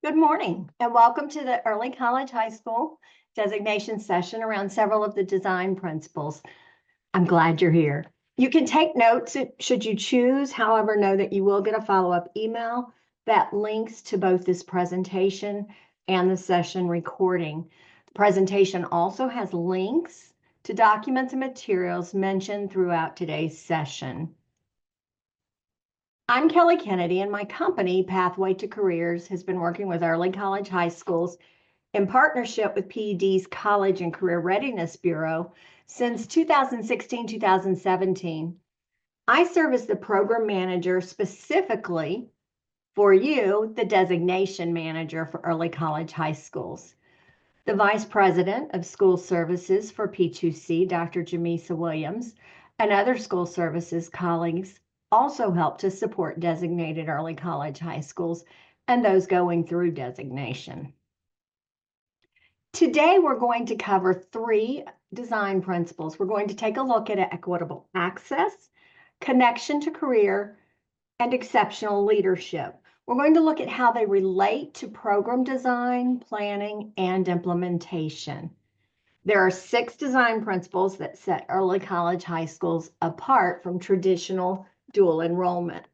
Good morning and welcome to the Early College High School designation session around several of the design principles. I'm glad you're here. You can take notes should you choose. However, know that you will get a follow-up email that links to both this presentation and the session recording. The presentation also has links to documents and materials mentioned throughout today's session. I'm Kelly Kennedy, and my company, Pathway to Careers, has been working with early college high schools in partnership with PED's College and Career Readiness Bureau since 2016-2017. I serve as the program manager specifically for you, the designation manager for early college high schools. The Vice President of School Services for P2C, Dr. Jamisa Williams, and other school services colleagues also help to support designated early college high schools and those going through designation. Today, we're going to cover 3 design principles. We're going to take a look at equitable access, connection to career, and exceptional leadership. We're going to look at how they relate to program design, planning, and implementation. There are 6 design principles that set early college high schools apart from traditional dual enrollment.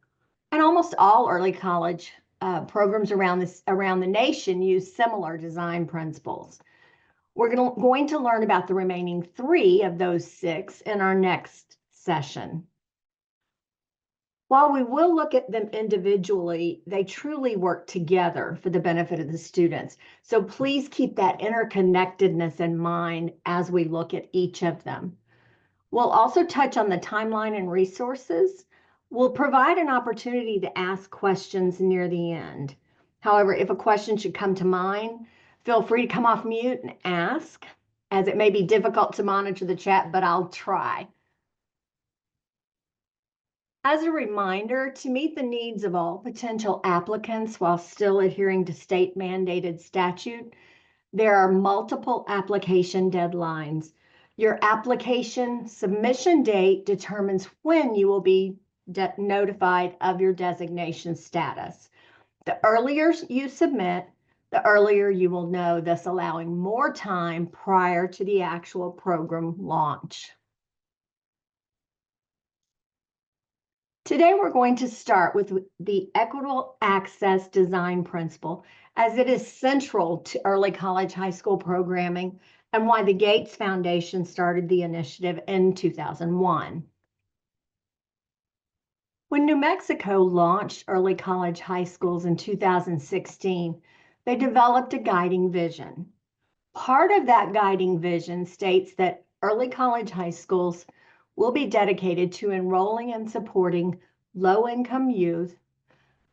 And almost all early college programs around the nation use similar design principles. We're going to learn about the remaining 3 of those 6 in our next session. While we will look at them individually, they truly work together for the benefit of the students. So please keep that interconnectedness in mind as we look at each of them. We'll also touch on the timeline and resources. We'll provide an opportunity to ask questions near the end. However, if a question should come to mind, feel free to come off mute and ask, as it may be difficult to monitor the chat, but I'll try. As a reminder, to meet the needs of all potential applicants while still adhering to state-mandated statute, there are multiple application deadlines. Your application submission date determines when you will be notified of your designation status. The earlier you submit, the earlier you will know, thus allowing more time prior to the actual program launch. Today, we're going to start with the equitable access design principle, as it is central to early college high school programming and why the Gates Foundation started the initiative in 2001. When New Mexico launched early college high schools in 2016, they developed a guiding vision. Part of that guiding vision states that early college high schools will be dedicated to enrolling and supporting low-income youth,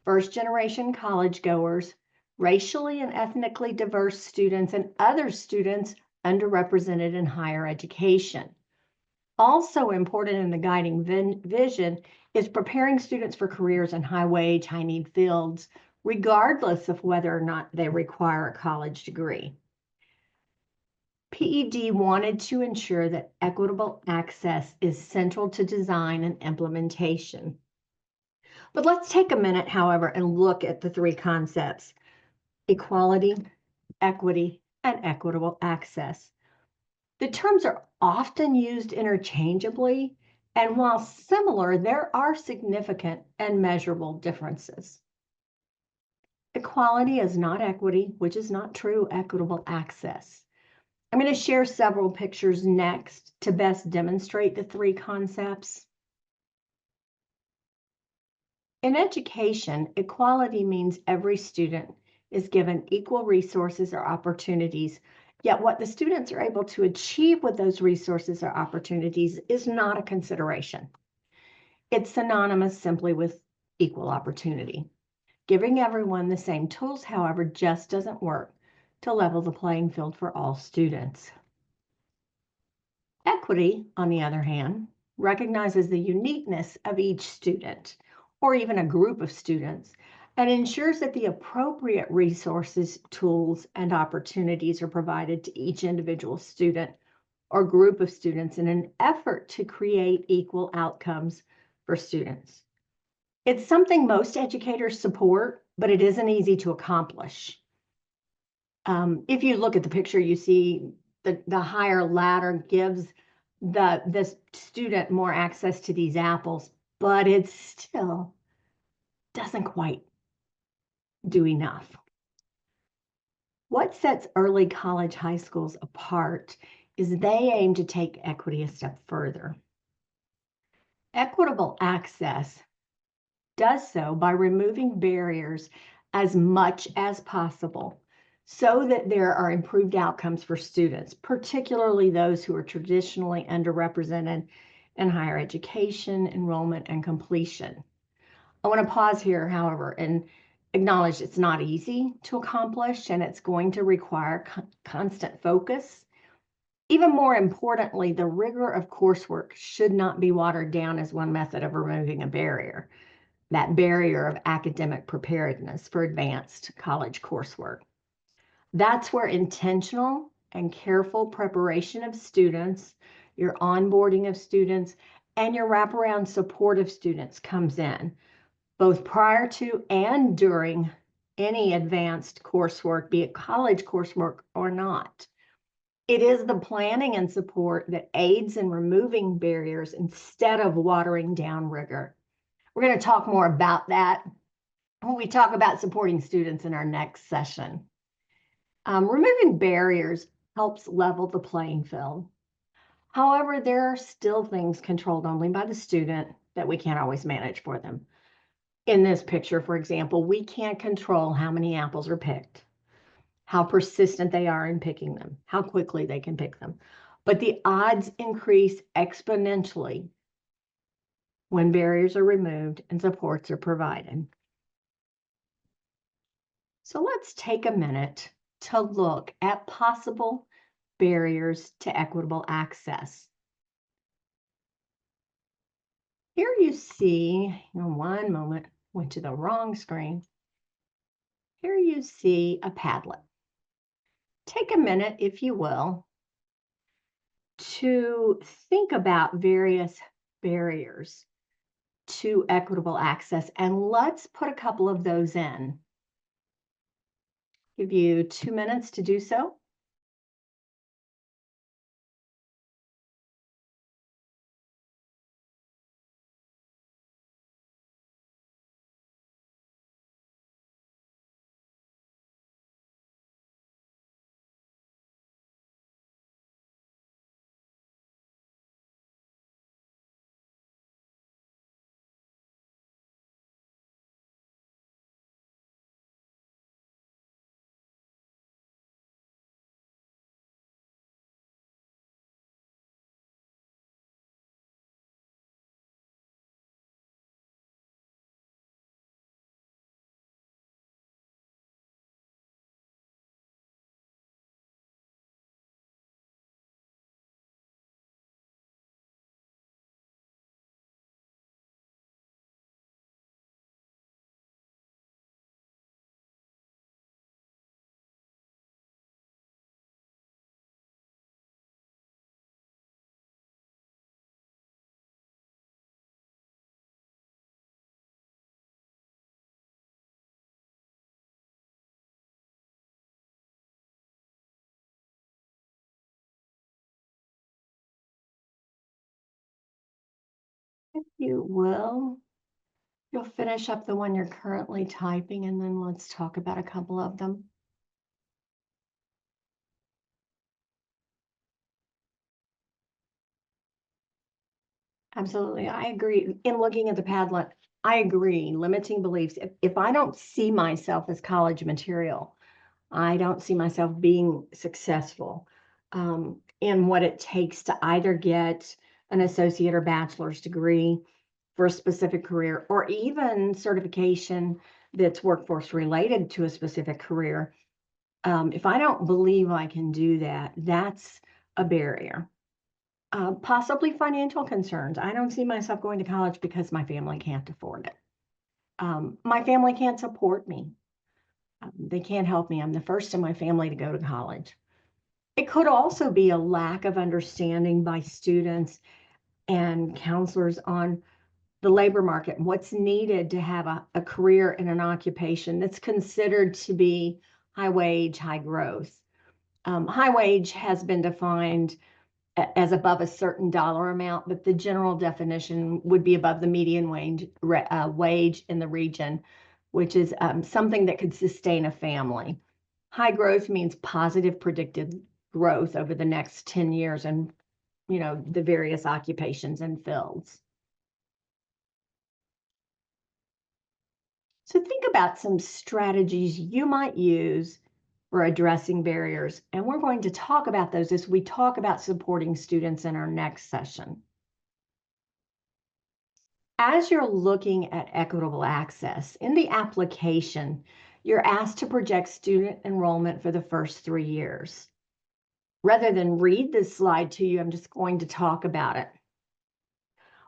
first-generation college goers, racially and ethnically diverse students, and other students underrepresented in higher education. Also important in the guiding vision is preparing students for careers in high-wage, high-need fields, regardless of whether or not they require a college degree. PED wanted to ensure that equitable access is central to design and implementation. But let's take a minute, however, and look at the 3 concepts: equality, equity, and equitable access. The terms are often used interchangeably, and while similar, there are significant and measurable differences. Equality is not equity, which is not true equitable access. I'm going to share several pictures next to best demonstrate the 3 concepts. In education, equality means every student is given equal resources or opportunities, yet what the students are able to achieve with those resources or opportunities is not a consideration. It's synonymous simply with equal opportunity. Giving everyone the same tools, however, just doesn't work to level the playing field for all students. Equity, on the other hand, recognizes the uniqueness of each student, or even a group of students, and ensures that the appropriate resources, tools, and opportunities are provided to each individual student or group of students in an effort to create equal outcomes for students. It's something most educators support, but it isn't easy to accomplish. If you look at the picture, you see the higher ladder gives the student more access to these apples, but it still doesn't quite do enough. What sets early college high schools apart is they aim to take equity a step further. Equitable access does so by removing barriers as much as possible so that there are improved outcomes for students, particularly those who are traditionally underrepresented in higher education, enrollment, and completion. I want to pause here, however, and acknowledge it's not easy to accomplish, and it's going to require constant focus. Even more importantly, the rigor of coursework should not be watered down as one method of removing a barrier, that barrier of academic preparedness for advanced college coursework. That's where intentional and careful preparation of students, your onboarding of students, and your wraparound support of students comes in, both prior to and during any advanced coursework, be it college coursework or not. It is the planning and support that aids in removing barriers instead of watering down rigor. We're going to talk more about that when we talk about supporting students in our next session. Removing barriers helps level the playing field. However, there are still things controlled only by the student that we can't always manage for them. In this picture, for example, we can't control how many apples are picked, how persistent they are in picking them, how quickly they can pick them. But the odds increase exponentially when barriers are removed and supports are provided. So let's take a minute to look at possible barriers to equitable access. Here you see, one moment, went to the wrong screen. Here you see a Padlet. Take a minute, if you will, to think about various barriers to equitable access, and let's put a couple of those in. Give you 2 minutes to do so. If you will, you'll finish up the one you're currently typing, and then let's talk about a couple of them. Absolutely, I agree. In looking at the Padlet, I agree. Limiting beliefs. If I don't see myself as college material, I don't see myself being successful in what it takes to either get an associate or bachelor's degree for a specific career, or even certification that's workforce related to a specific career. If I don't believe I can do that, that's a barrier. Possibly financial concerns. I don't see myself going to college because my family can't afford it. My family can't support me. They can't help me. I'm the first in my family to go to college. It could also be a lack of understanding by students and counselors on the labor market, what's needed to have a career in an occupation that's considered to be high wage, high growth. High wage has been defined as above a certain dollar amount, but the general definition would be above the median wage in the region, which is something that could sustain a family. High growth means positive predicted growth over the next 10 years and the various occupations and fields. So think about some strategies you might use for addressing barriers. And we're going to talk about those as we talk about supporting students in our next session. As you're looking at equitable access, in the application, you're asked to project student enrollment for the first 3 years. Rather than read this slide to you, I'm just going to talk about it.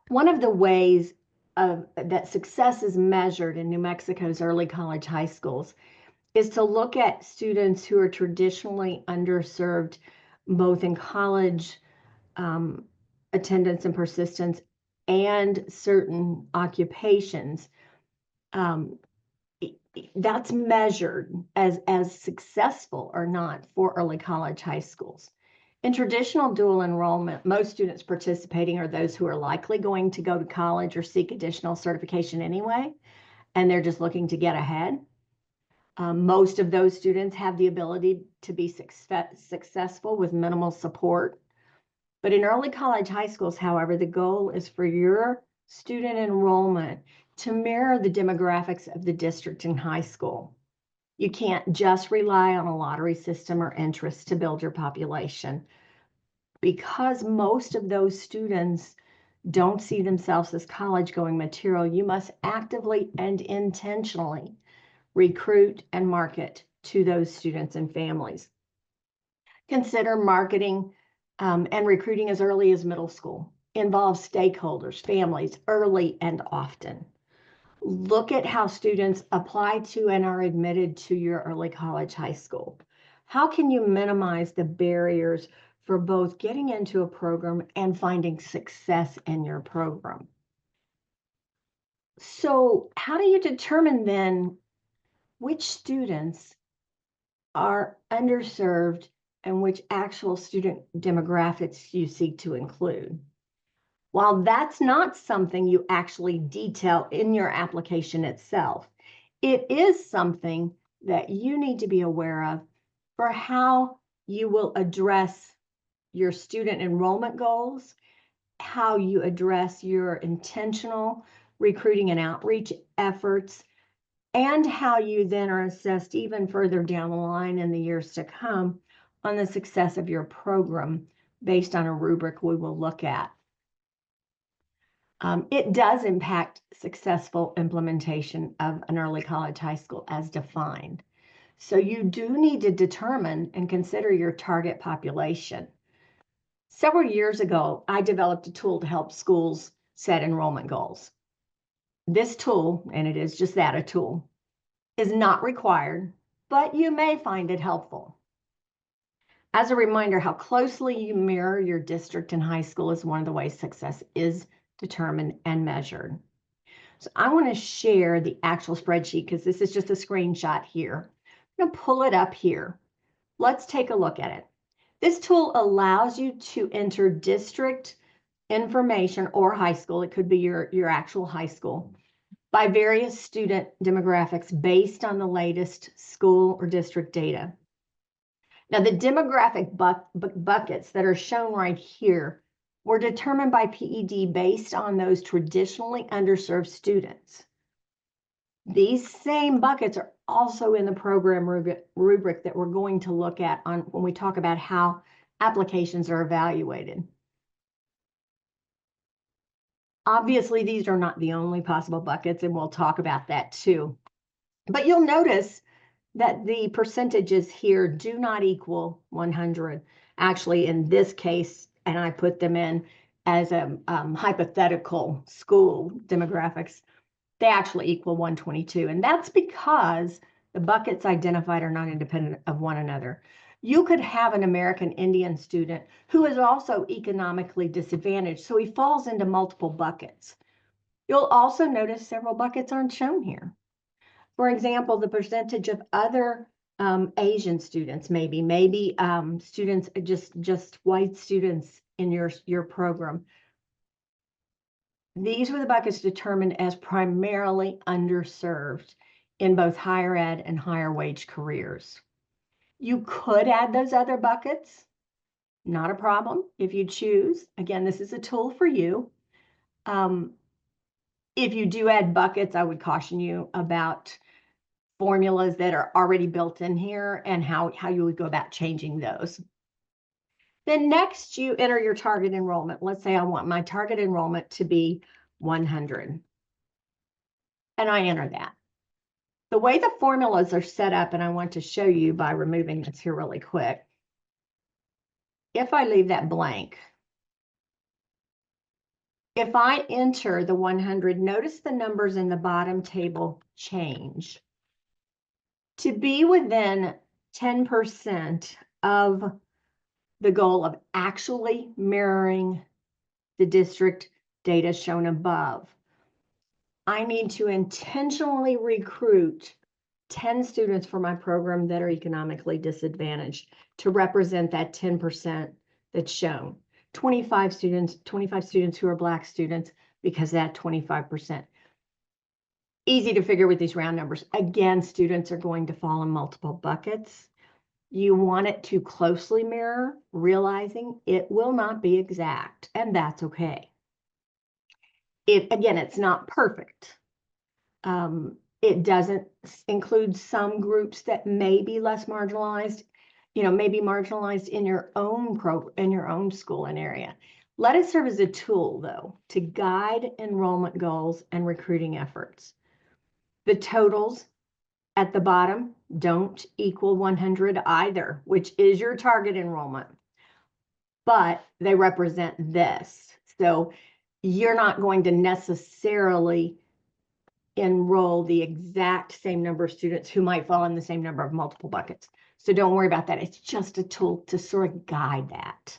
One of the ways that success is measured in New Mexico's early college high schools is to look at students who are traditionally underserved, both in college attendance and persistence and certain occupations. That's measured as successful or not for early college high schools. In traditional dual enrollment, most students participating are those who are likely going to go to college or seek additional certification anyway, and they're just looking to get ahead. Most of those students have the ability to be successful with minimal support. But in early college high schools, however, the goal is for your student enrollment to mirror the demographics of the district in high school. You can't just rely on a lottery system or interest to build your population, because most of those students don't see themselves as college-going material. You must actively and intentionally recruit and market to those students and families. Consider marketing and recruiting as early as middle school. Involve stakeholders, families, early and often. Look at how students apply to and are admitted to your early college high school. How can you minimize the barriers for both getting into a program and finding success in your program? So how do you determine then which students are underserved and which actual student demographics you seek to include? While that's not something you actually detail in your application itself, it is something that you need to be aware of for how you will address your student enrollment goals, how you address your intentional recruiting and outreach efforts, and how you then are assessed even further down the line in the years to come on the success of your program based on a rubric we will look at. It does impact successful implementation of an early college high school as defined. So you do need to determine and consider your target population. Several years ago, I developed a tool to help schools set enrollment goals. This tool, and it is just that, a tool, is not required, but you may find it helpful. As a reminder, how closely you mirror your district and high school is one of the ways success is determined and measured. So I want to share the actual spreadsheet because this is just a screenshot here. I'm going to pull it up here. Let's take a look at it. This tool allows you to enter district information or high school. It could be your actual high school by various student demographics based on the latest school or district data. Now, the demographic buckets that are shown right here were determined by PED based on those traditionally underserved students. These same buckets are also in the program rubric that we're going to look at when we talk about how applications are evaluated. Obviously, these are not the only possible buckets, and we'll talk about that too. But you'll notice that the percentages here do not equal 100. Actually, in this case, and I put them in as a hypothetical school demographics, they actually equal 122. And that's because the buckets identified are not independent of one another. You could have an American Indian student who is also economically disadvantaged, so he falls into multiple buckets. You'll also notice several buckets aren't shown here. For example, the percentage of other Asian students, maybe students, just white students in your program. These were the buckets determined as primarily underserved in both higher ed and higher wage careers. You could add those other buckets, not a problem if you choose. Again, this is a tool for you. If you do add buckets, I would caution you about formulas that are already built in here and how you would go about changing those. Then next, you enter your target enrollment. Let's say I want my target enrollment to be 100. And I enter that. The way the formulas are set up, and I want to show you by removing this here really quick. If I leave that blank, if I enter the 100, notice the numbers in the bottom table change. To be within 10% of the goal of actually mirroring the district data shown above, I need to intentionally recruit 10 students for my program that are economically disadvantaged to represent that 10% that's shown. 25 students who are Black students, because that 25%. Easy to figure with these round numbers. Again, students are going to fall in multiple buckets. You want it to closely mirror, realizing it will not be exact, and that's okay. Again, it's not perfect. It doesn't include some groups that may be less marginalized, maybe marginalized in your own school and area. Let it serve as a tool, though, to guide enrollment goals and recruiting efforts. The totals at the bottom don't equal 100 either, which is your target enrollment, but they represent this. So you're not going to necessarily enroll the exact same number of students who might fall in the same number of multiple buckets. So don't worry about that. It's just a tool to sort of guide that.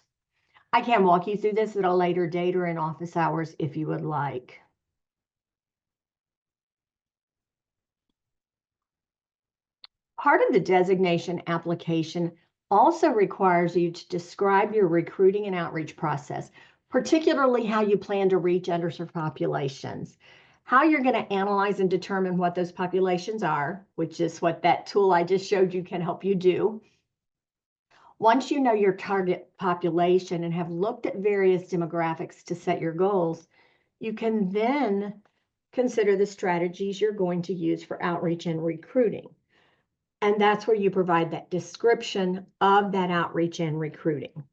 I can walk you through this at a later date or in office hours if you would like. Part of the designation application also requires you to describe your recruiting and outreach process, particularly how you plan to reach underserved populations, how you're going to analyze and determine what those populations are, which is what that tool I just showed you can help you do. Once you know your target population and have looked at various demographics to set your goals, you can then consider the strategies you're going to use for outreach and recruiting. And that's where you provide that description of that outreach and recruiting.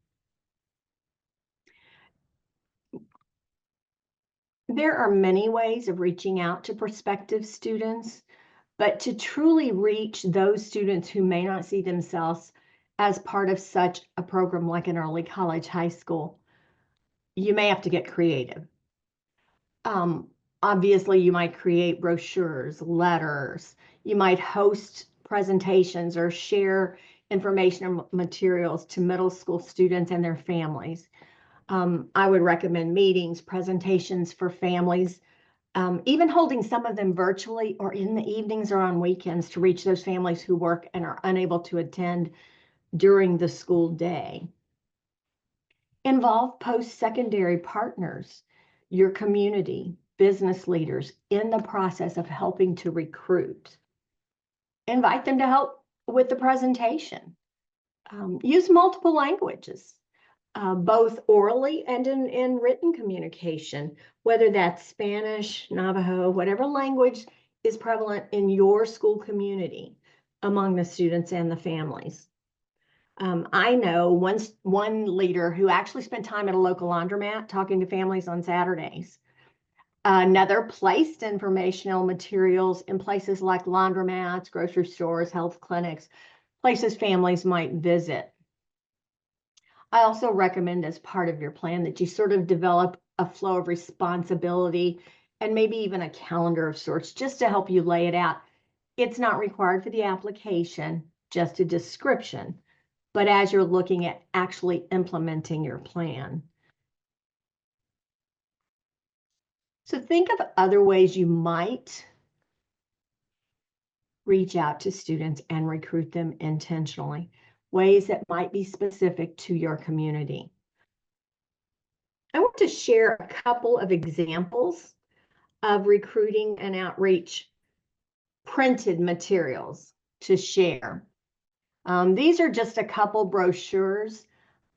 There are many ways of reaching out to prospective students, but to truly reach those students who may not see themselves as part of such a program like an early college, high school, you may have to get creative. Obviously, you might create brochures, letters, you might host presentations or share information or materials to middle school students and their families. I would recommend meetings, presentations for families, even holding some of them virtually or in the evenings or on weekends to reach those families who work and are unable to attend during the school day. Involve post-secondary partners, your community, business leaders in the process of helping to recruit. Invite them to help with the presentation. Use multiple languages, both orally and in written communication, whether that's Spanish, Navajo, whatever language is prevalent in your school community among the students and the families. I know one leader who actually spent time at a local laundromat talking to families on Saturdays. Another placed informational materials in places like laundromats, grocery stores, health clinics, places families might visit. I also recommend as part of your plan that you sort of develop a flow of responsibility and maybe even a calendar of sorts just to help you lay it out. It's not required for the application, just a description, but as you're looking at actually implementing your plan. So think of other ways you might reach out to students and recruit them intentionally, ways that might be specific to your community. I want to share a couple of examples of recruiting and outreach printed materials to share. These are just a couple brochures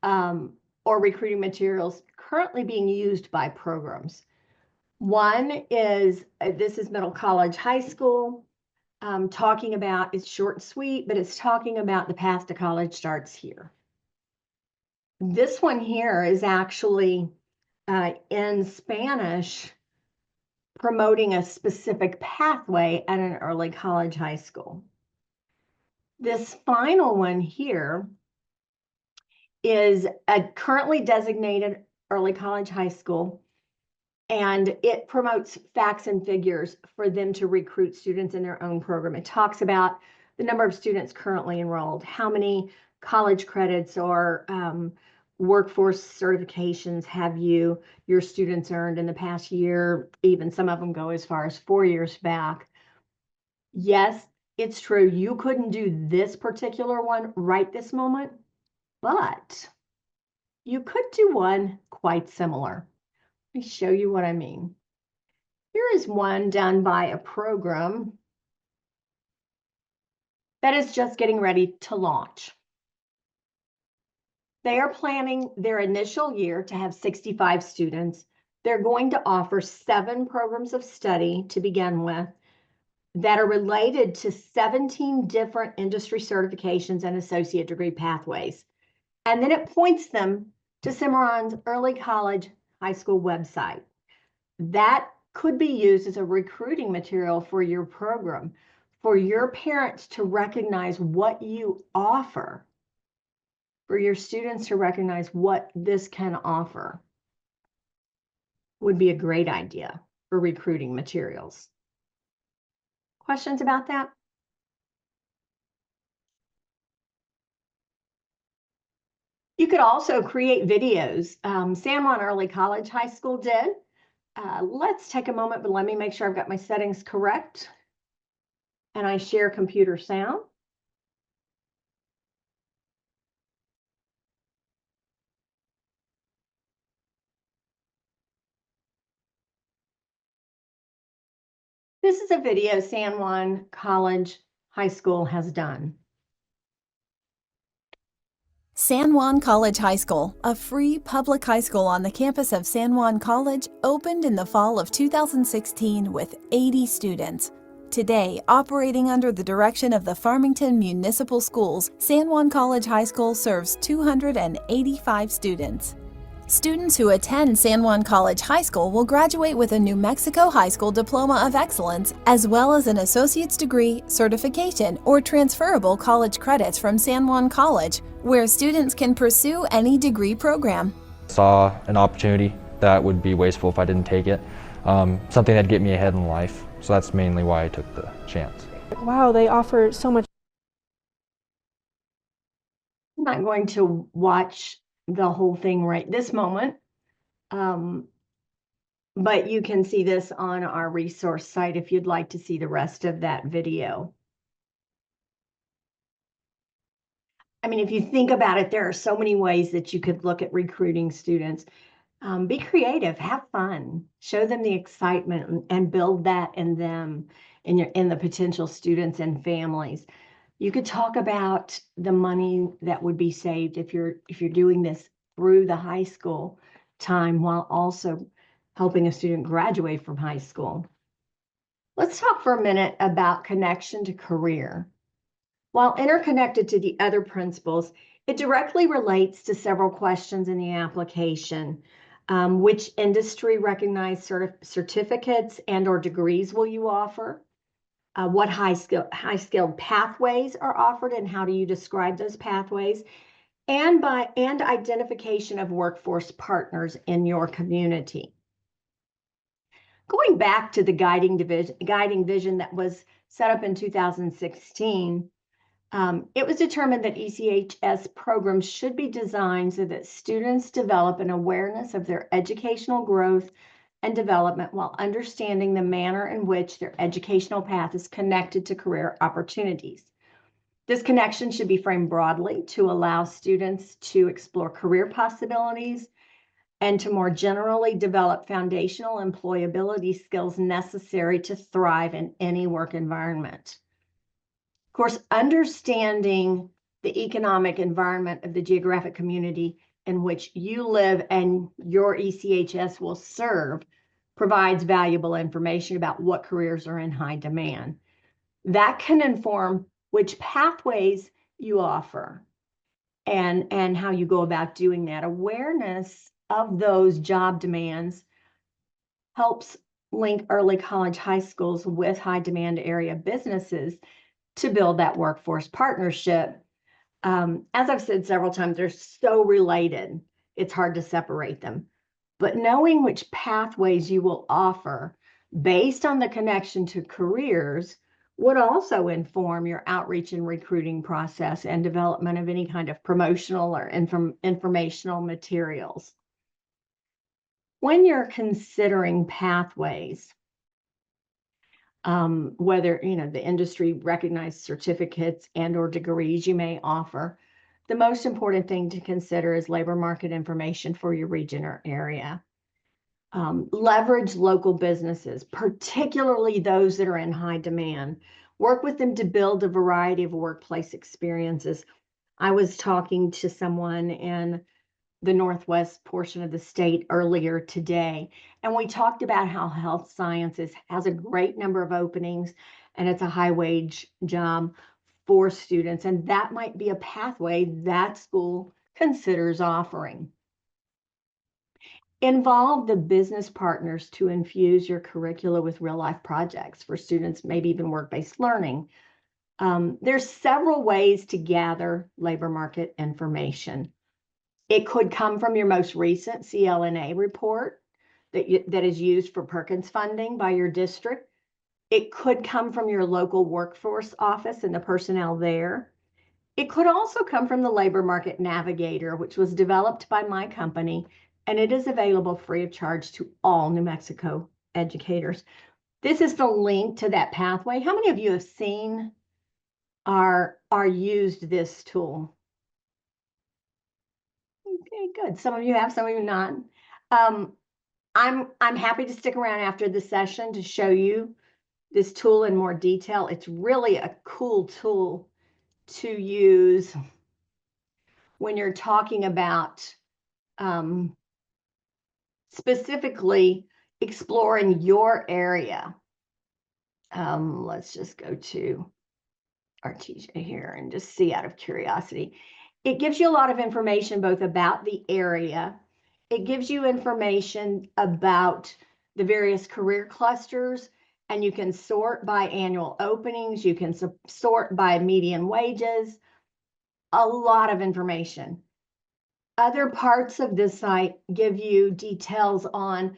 or recruiting materials currently being used by programs. One is, this is Middle College High School, talking about, it's short and sweet, but it's talking about the path to college starts here. This one here is actually in Spanish, promoting a specific pathway at an early college high school. This final one here is a currently designated early college high school, and it promotes facts and figures for them to recruit students in their own program. It talks about the number of students currently enrolled, how many college credits or workforce certifications have your students earned in the past year. Even some of them go as far as 4 years back. Yes, it's true, you couldn't do this particular one right this moment, but you could do one quite similar. Let me show you what I mean. Here is one done by a program that is just getting ready to launch. They are planning their initial year to have 65 students. They're going to offer 7 programs of study to begin with that are related to 17 different industry certifications and associate degree pathways. And then it points them to Cimarron's early college high school website. That could be used as a recruiting material for your program, for your parents to recognize what you offer, for your students to recognize what this can offer. Would be a great idea for recruiting materials. Questions about that? You could also create videos. San Juan Early College High School did. Let's take a moment, but let me make sure I've got my settings correct. And I share computer sound. This is a video San Juan College High School has done. San Juan College High School, a free public high school on the campus of San Juan College, opened in the fall of 2016 with 80 students. Today, operating under the direction of the Farmington Municipal Schools, San Juan College High School serves 285 students. Students who attend San Juan College High School will graduate with a New Mexico High School Diploma of Excellence, as well as an associate's degree, certification, or transferable college credits from San Juan College, where students can pursue any degree program. Saw an opportunity that would be wasteful if I didn't take it, something that'd get me ahead in life. So that's mainly why I took the chance. Wow, they offer so much. I'm not going to watch the whole thing right this moment, but you can see this on our resource site if you'd like to see the rest of that video. I mean, if you think about it, there are so many ways that you could look at recruiting students. Be creative, have fun, show them the excitement and build that in them, in the potential students and families. You could talk about the money that would be saved if you're doing this through the high school time while also helping a student graduate from high school. Let's talk for a minute about connection to career. While interconnected to the other principles, it directly relates to several questions in the application. Which industry recognized certificates and or degrees will you offer? What high-skilled pathways are offered and how do you describe those pathways? And identification of workforce partners in your community. Going back to the guiding vision that was set up in 2016, it was determined that ECHS programs should be designed so that students develop an awareness of their educational growth and development while understanding the manner in which their educational path is connected to career opportunities. This connection should be framed broadly to allow students to explore career possibilities and to more generally develop foundational employability skills necessary to thrive in any work environment. Of course, understanding the economic environment of the geographic community in which you live and your ECHS will serve provides valuable information about what careers are in high demand. That can inform which pathways you offer and how you go about doing that. Awareness of those job demands helps link early college high schools with high demand area businesses to build that workforce partnership. As I've said several times, they're so related, it's hard to separate them. But knowing which pathways you will offer based on the connection to careers would also inform your outreach and recruiting process and development of any kind of promotional or informational materials. When you're considering pathways, whether the industry recognized certificates and or degrees you may offer, the most important thing to consider is labor market information for your region or area. Leverage local businesses, particularly those that are in high demand. Work with them to build a variety of workplace experiences. I was talking to someone in the northwest portion of the state earlier today, and we talked about how health sciences has a great number of openings and it's a high wage job for students, and that might be a pathway that school considers offering. Involve the business partners to infuse your curricula with real life projects for students, maybe even work-based learning. There's several ways to gather labor market information. It could come from your most recent CLNA report that is used for Perkins funding by your district. It could come from your local workforce office and the personnel there. It could also come from the Labor Market Navigator, which was developed by my company, and it is available free of charge to all New Mexico educators. This is the link to that pathway. How many of you have seen or used this tool? Okay, good. Some of you have, some of you not. I'm happy to stick around after the session to show you this tool in more detail. It's really a cool tool to use when you're talking about specifically exploring your area. Let's just go to RTJ here and just see out of curiosity. It gives you a lot of information both about the area. It gives you information about the various career clusters, and you can sort by annual openings. You can sort by median wages. A lot of information. Other parts of this site give you details on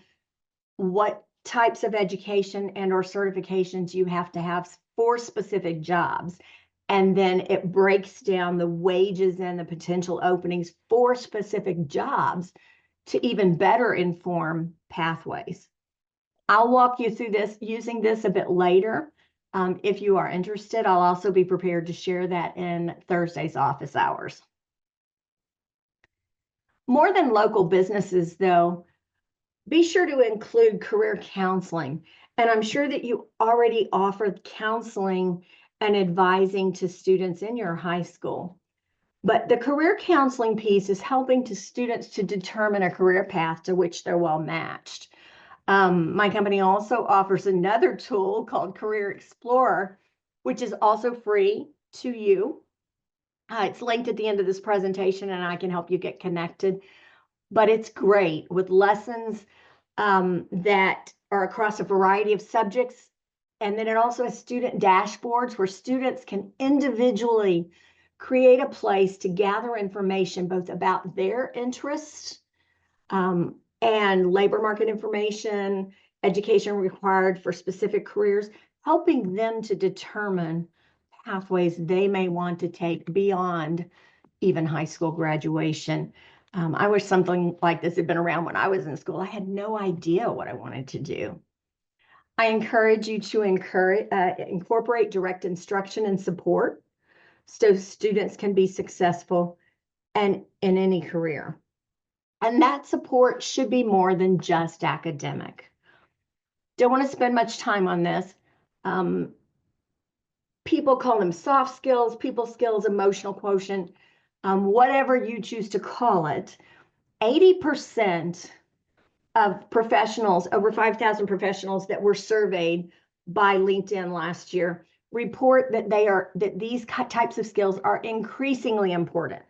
what types of education and or certifications you have to have for specific jobs. And then it breaks down the wages and the potential openings for specific jobs to even better inform pathways. I'll walk you through this using this a bit later. If you are interested, I'll also be prepared to share that in Thursday's office hours. More than local businesses, though, be sure to include career counseling. And I'm sure that you already offer counseling and advising to students in your high school. But the career counseling piece is helping to students to determine a career path to which they're well matched. My company also offers another tool called Career Explorer, which is also free to you. It's linked at the end of this presentation, and I can help you get connected. But it's great with lessons that are across a variety of subjects. And then it also has student dashboards where students can individually create a place to gather information both about their interests and labor market information, education required for specific careers, helping them to determine pathways they may want to take beyond even high school graduation. I wish something like this had been around when I was in school. I had no idea what I wanted to do. I encourage you to incorporate direct instruction and support so students can be successful and in any career. And that support should be more than just academic. Don't want to spend much time on this. People call them soft skills, people skills, emotional quotient, whatever you choose to call it. 80% of professionals, over 5,000 professionals that were surveyed by LinkedIn last year, report that these types of skills are increasingly important,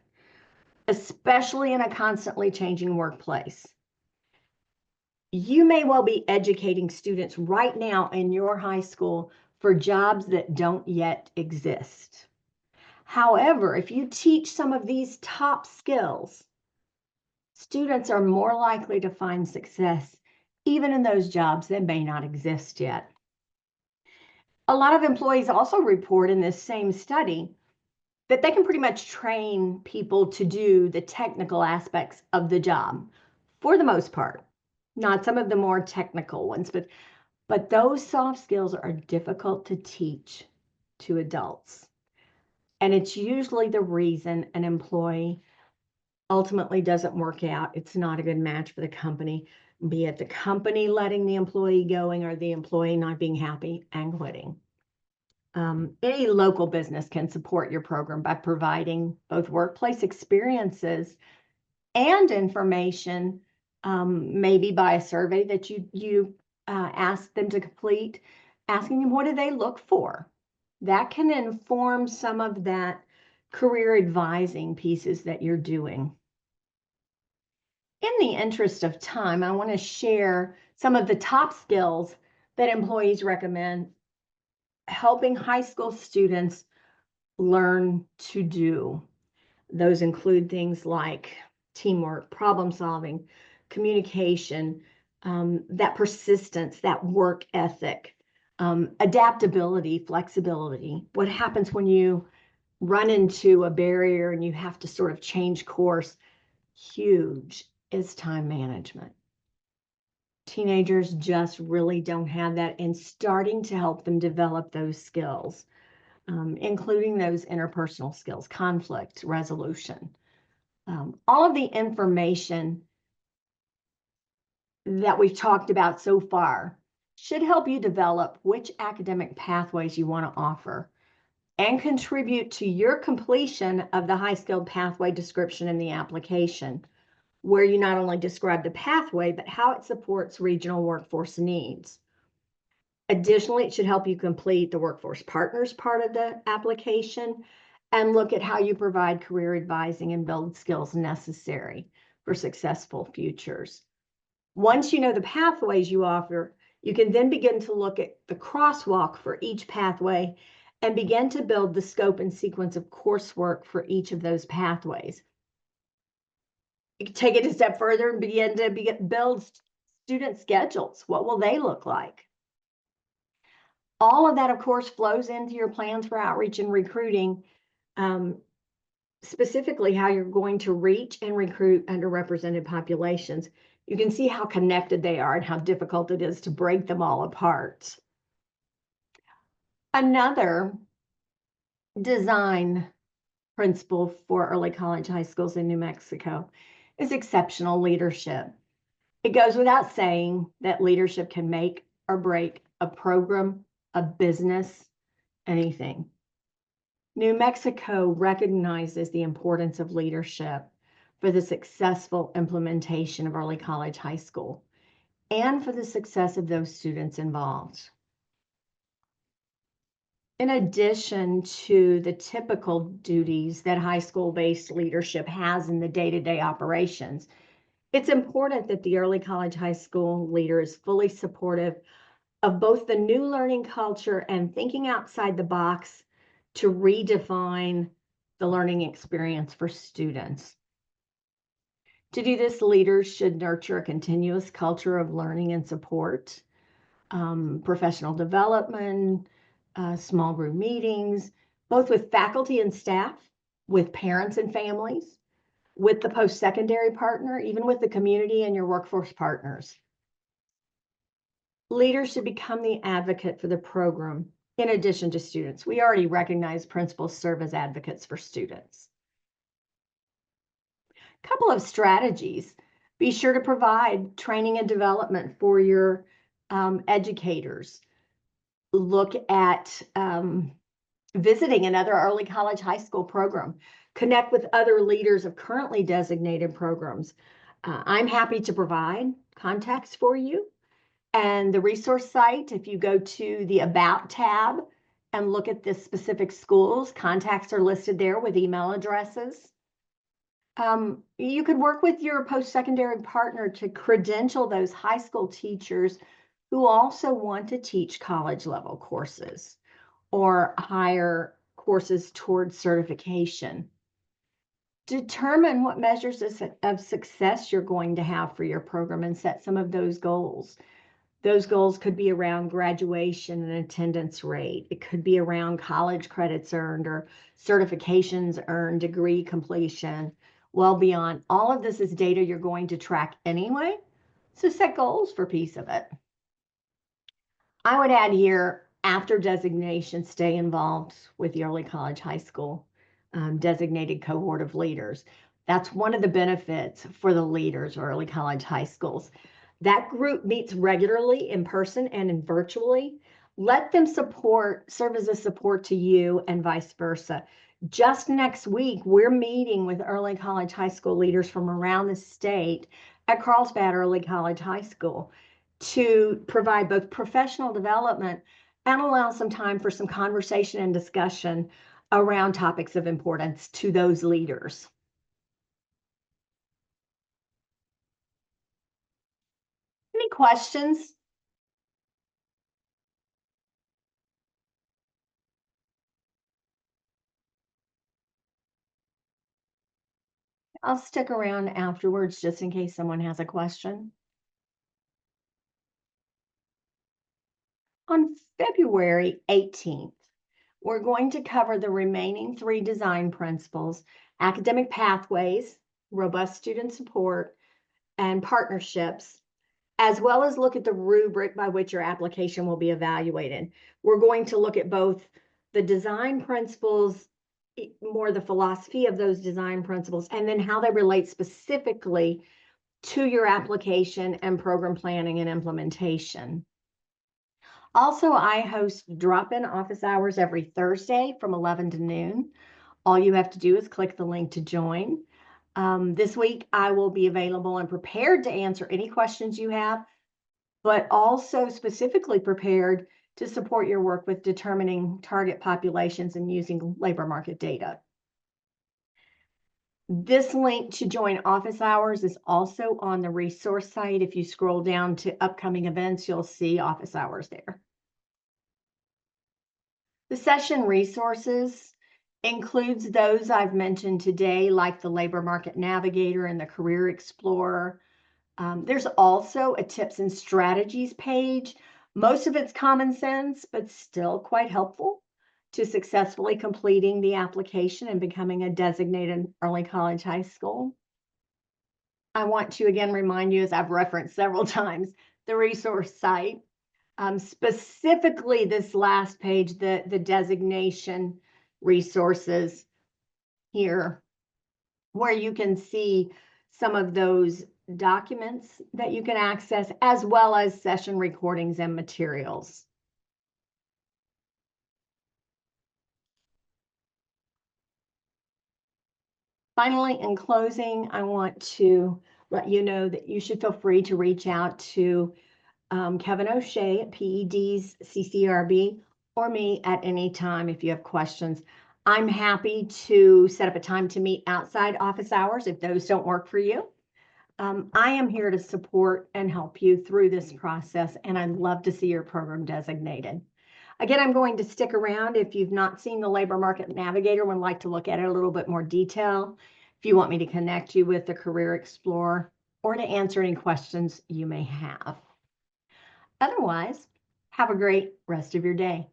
especially in a constantly changing workplace. You may well be educating students right now in your high school for jobs that don't yet exist. However, if you teach some of these top skills, students are more likely to find success even in those jobs that may not exist yet. A lot of employees also report in this same study that they can pretty much train people to do the technical aspects of the job for the most part. Not some of the more technical ones, but those soft skills are difficult to teach to adults. And it's usually the reason an employee ultimately doesn't work out. It's not a good match for the company, be it the company letting the employee going or the employee not being happy and quitting. Any local business can support your program by providing both workplace experiences and information, maybe by a survey that you ask them to complete, asking them what do they look for. That can inform some of that career advising pieces that you're doing. In the interest of time, I want to share some of the top skills that employees recommend helping high school students learn to do. Those include things like teamwork, problem solving, communication, that persistence, that work ethic, adaptability, flexibility. What happens when you run into a barrier and you have to sort of change course? Huge is time management. Teenagers just really don't have that, and starting to help them develop those skills, including those interpersonal skills, conflict resolution. All of the information that we've talked about so far should help you develop which academic pathways you want to offer and contribute to your completion of the high-skilled pathway description in the application, where you not only describe the pathway, but how it supports regional workforce needs. Additionally, it should help you complete the workforce partners part of the application and look at how you provide career advising and build skills necessary for successful futures. Once you know the pathways you offer, you can then begin to look at the crosswalk for each pathway and begin to build the scope and sequence of coursework for each of those pathways. You can take it a step further and begin to build student schedules. What will they look like? All of that, of course, flows into your plans for outreach and recruiting, specifically how you're going to reach and recruit underrepresented populations. You can see how connected they are and how difficult it is to break them all apart. Another design principle for early college high schools in New Mexico is exceptional leadership. It goes without saying that leadership can make or break a program, a business, anything. New Mexico recognizes the importance of leadership for the successful implementation of early college high school and for the success of those students involved. In addition to the typical duties that high school-based leadership has in the day-to-day operations, it's important that the early college high school leader is fully supportive of both the new learning culture and thinking outside the box to redefine the learning experience for students. To do this, leaders should nurture a continuous culture of learning and support, professional development, small group meetings, both with faculty and staff, with parents and families, with the post-secondary partner, even with the community and your workforce partners. Leaders should become the advocate for the program in addition to students. We already recognize principals serve as advocates for students. A couple of strategies. Be sure to provide training and development for your educators. Look at visiting another early college high school program. Connect with other leaders of currently designated programs. I'm happy to provide contacts for you. And the resource site, if you go to the About tab and look at the specific schools, contacts are listed there with email addresses. You could work with your post-secondary partner to credential those high school teachers who also want to teach college level courses or higher courses towards certification. Determine what measures of success you're going to have for your program and set some of those goals. Those goals could be around graduation and attendance rate. It could be around college credits earned or certifications earned, degree completion, well beyond. All of this is data you're going to track anyway, so set goals for a piece of it. I would add here, after designation, stay involved with the early college high school designated cohort of leaders. That's one of the benefits for the leaders or early college high schools. That group meets regularly in person and virtually. Let them serve as a support to you and vice versa. Just next week, we're meeting with early college high school leaders from around the state at Carlsbad Early College High School to provide both professional development and allow some time for some conversation and discussion around topics of importance to those leaders. Any questions? I'll stick around afterwards just in case someone has a question. On February 18th, we're going to cover the remaining 3 design principles: academic pathways, robust student support, and partnerships, as well as look at the rubric by which your application will be evaluated. We're going to look at both the design principles, more the philosophy of those design principles, and then how they relate specifically to your application and program planning and implementation. Also, I host drop-in office hours every Thursday from 11 to noon. All you have to do is click the link to join. This week, I will be available and prepared to answer any questions you have, but also specifically prepared to support your work with determining target populations and using labor market data. This link to join office hours is also on the resource site. If you scroll down to upcoming events, you'll see office hours there. The session resources includes those I've mentioned today, like the Labor Market Navigator and the Career Explorer. There's also a tips and strategies page. Most of it's common sense, but still quite helpful to successfully completing the application and becoming a designated early college high school. I want to again remind you, as I've referenced several times, the resource site. Specifically this last page, the designation resources here, where you can see some of those documents that you can access, as well as session recordings and materials. Finally, in closing, I want to let you know that you should feel free to reach out to Kevin O'Shea at PED's CCRB or me at any time if you have questions. I'm happy to set up a time to meet outside office hours if those don't work for you. I am here to support and help you through this process, and I'd love to see your program designated. Again, I'm going to stick around if you've not seen the Labor Market Navigator and would like to look at it a little bit more detail, if you want me to connect you with the Career Explorer, or to answer any questions you may have. Otherwise, have a great rest of your day.